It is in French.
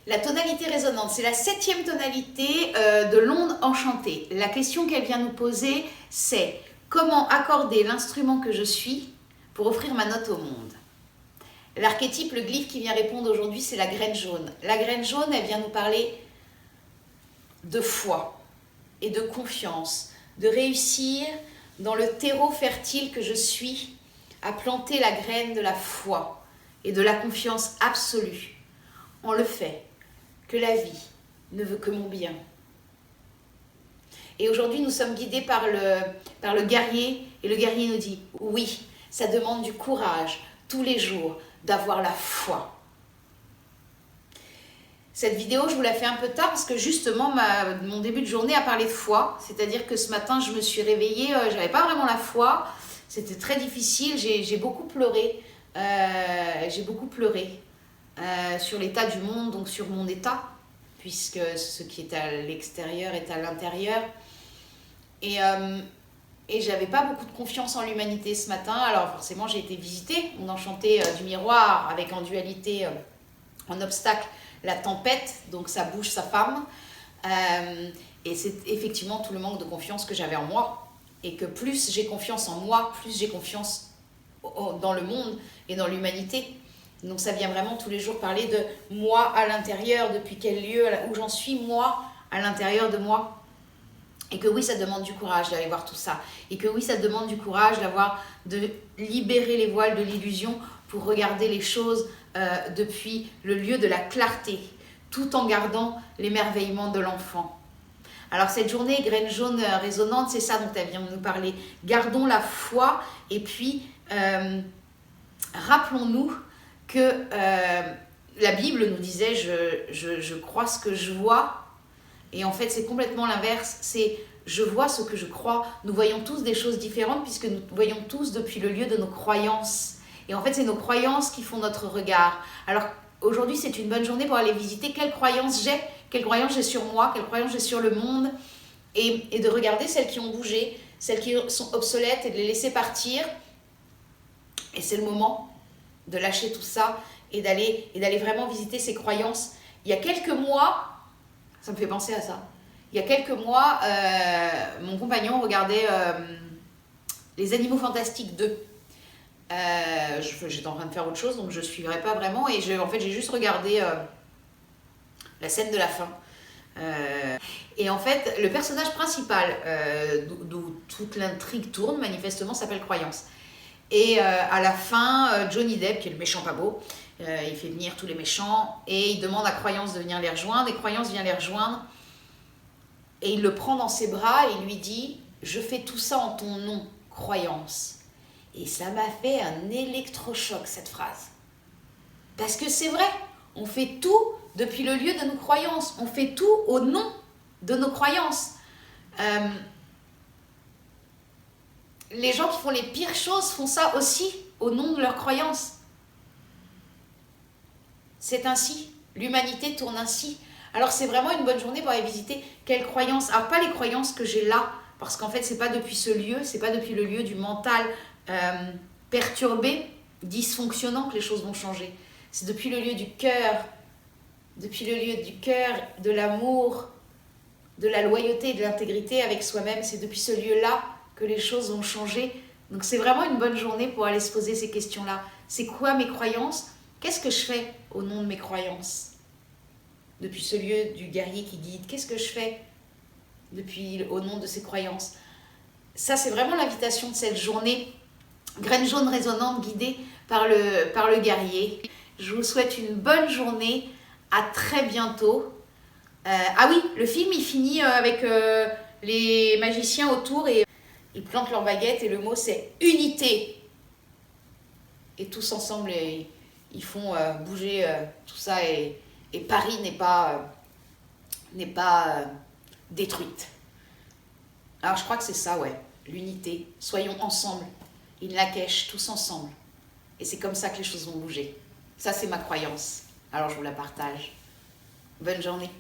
La tonalité résonante, c'est la 7e tonalité de l'onde enchantée. La question qu'elle vient nous poser, c'est comment accorder l'instrument que je suis pour offrir ma note au monde. L'archétype, le glyphe qui vient répondre aujourd'hui, c'est la graine jaune. La graine jaune, elle vient nous parler de foi et de confiance, de réussir dans le terreau fertile que je suis à planter la graine de la foi et de la confiance absolue en le fait que la vie ne veut que mon bien. Et aujourd'hui, nous sommes guidés par le guerrier, et le guerrier nous dit, oui, ça demande du courage, tous les jours, d'avoir la foi. Cette vidéo, je vous la fais un peu tard parce que justement, mon début de journée a parlé de foi. C'est-à-dire que ce matin, je me suis réveillée, je n'avais pas vraiment la foi. C'était très difficile, j'ai beaucoup pleuré. Sur l'état du monde, donc sur mon état, puisque ce qui est à l'extérieur est à l'intérieur. Et j'avais pas beaucoup de confiance en l'humanité ce matin. Alors forcément, j'ai été visiter mon enchanté du miroir avec en dualité, en obstacle, la tempête, donc ça bouge sa femme. Et c'est effectivement tout le manque de confiance que j'avais en moi. Et que plus j'ai confiance en moi, plus j'ai confiance dans le monde et dans l'humanité. Donc ça vient vraiment tous les jours parler de moi à l'intérieur, depuis quel lieu, où j'en suis moi à l'intérieur de moi. Et que oui, ça demande du courage d'aller voir tout ça. Et que oui, ça demande du courage de libérer les voiles de l'illusion pour regarder les choses depuis le lieu de la clarté, tout en gardant l'émerveillement de l'enfant. Alors cette journée, graine jaune résonante, c'est ça dont elle vient de nous parler. Gardons la foi et puis rappelons-nous que la Bible nous disait je crois ce que je vois, et en fait c'est complètement l'inverse, c'est je vois ce que je crois. Nous voyons tous des choses différentes puisque nous voyons tous depuis le lieu de nos croyances, et en fait c'est nos croyances qui font notre regard. Alors aujourd'hui c'est une bonne journée pour aller visiter quelles croyances j'ai sur moi, quelles croyances j'ai sur le monde, et de regarder celles qui ont bougé, celles qui sont obsolètes, et de les laisser partir. Et c'est le moment de lâcher tout ça et d'aller vraiment visiter ses croyances. Il y a quelques mois, ça me fait penser à ça, il y a quelques mois, mon compagnon regardait Les Animaux Fantastiques 2. J'étais en train de faire autre chose, donc je ne suivrais pas vraiment, et en fait j'ai juste regardé la scène de la fin. Et en fait, le personnage principal, d'où toute l'intrigue tourne, manifestement, s'appelle Croyance. Et à la fin, Johnny Depp, qui est le méchant pas beau, il fait venir tous les méchants et il demande à Croyance de venir les rejoindre, et Croyance vient les rejoindre et il le prend dans ses bras et il lui dit « Je fais tout ça en ton nom, Croyance ». Et ça m'a fait un électrochoc, cette phrase. Parce que c'est vrai, on fait tout depuis le lieu de nos croyances, on fait tout au nom de nos croyances. Les gens qui font les pires choses font ça aussi au nom de leurs croyances. C'est ainsi, l'humanité tourne ainsi. Alors c'est vraiment une bonne journée pour aller visiter quelles croyances. Alors pas les croyances que j'ai là, parce qu'en fait c'est pas depuis ce lieu, c'est pas depuis le lieu du mental perturbé, dysfonctionnant que les choses vont changer. C'est depuis le lieu du cœur, de l'amour, de la loyauté et de l'intégrité avec soi-même. C'est depuis ce lieu-là que les choses vont changer. Donc c'est vraiment une bonne journée pour aller se poser ces questions-là. C'est quoi mes croyances? Qu'est-ce que je fais au nom de mes croyances? Depuis ce lieu du guerrier qui guide, qu'est-ce que je fais au nom de ces croyances? Ça, c'est vraiment l'invitation de cette journée. Graine jaune résonante guidée par le guerrier. Je vous souhaite une bonne journée. À très bientôt. Ah oui, le film, il finit avec les magiciens autour et ils plantent leur baguette et le mot c'est unité. Et tous ensemble, ils font bouger tout ça et Paris n'est pas détruite. Alors je crois que c'est ça, ouais, l'unité. Soyons ensemble, in Lakesh, tous ensemble. Et c'est comme ça que les choses vont bouger. Ça, c'est ma croyance. Alors je vous la partage. Bonne journée.